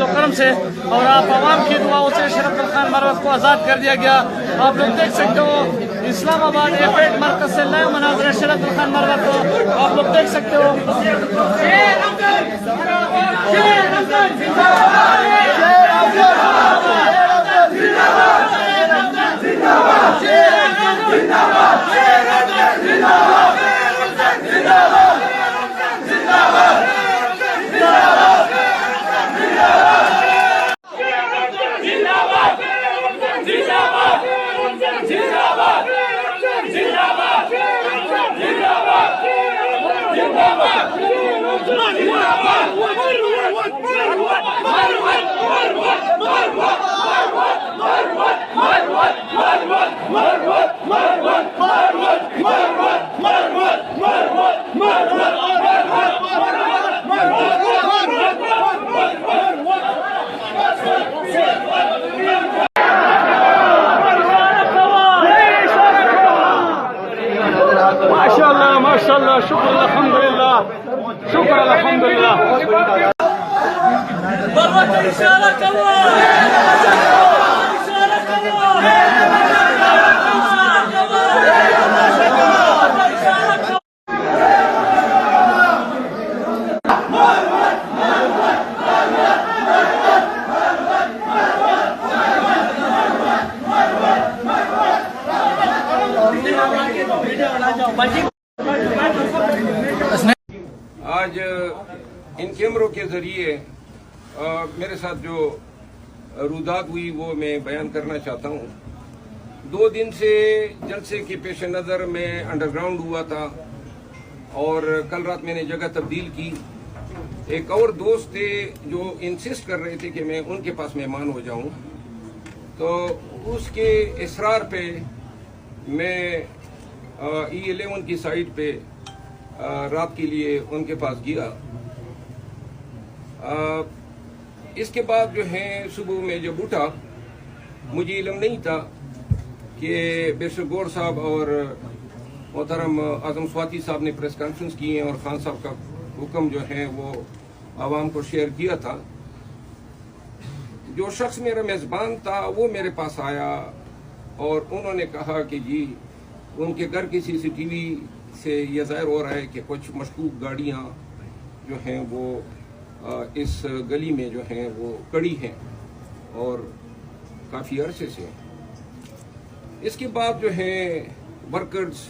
करम से और आप आवाम की दुआओं से शरफ अली खान मरवत को आज़ाद कर दिया गया। आप लोग देख सकते हो इस्लामाबाद एपेड मरकज से लाइव मनाज़र है शरफ अली खान मरवत को आप लोग देख सकते हो। माशाअल्लाह माशाअल्लाह शुक्र अल्हम्दुलिल्लाह शुक्र अल्हम्दुलिल्लाह। आज इन कैमरों के जरिए मेरे साथ जो रुदात हुई वो मैं बयान करना चाहता हूँ। 2 दिन से जलसे के पेश नज़र मैं अंडरग्राउंड हुआ था और कल रात मैंने जगह तब्दील की। एक और दोस्त थे जो इंसिस्ट कर रहे थे कि मैं उनके पास मेहमान हो जाऊं, तो उसके इसरार पे मैं E11 की साइड पे रात के लिए उनके पास गया। इसके बाद जो है सुबह में जब उठा मुझे इल्म नहीं था कि बेशर गौर साहब और मोहतरम आजम स्वाति साहब ने प्रेस कॉन्फ्रेंस की है और खान साहब का हुक्म जो है वो आवाम को शेयर किया था। जो शख्स मेरा मेज़बान था वो मेरे पास आया और उन्होंने कहा कि जी उनके घर की CCTV से यह ज़ाहिर हो रहा है कि कुछ मशकूक गाड़ियाँ जो हैं वो इस गली में जो हैं वो कड़ी हैं और काफ़ी अरसे से। इसके बाद जो है वर्कर्स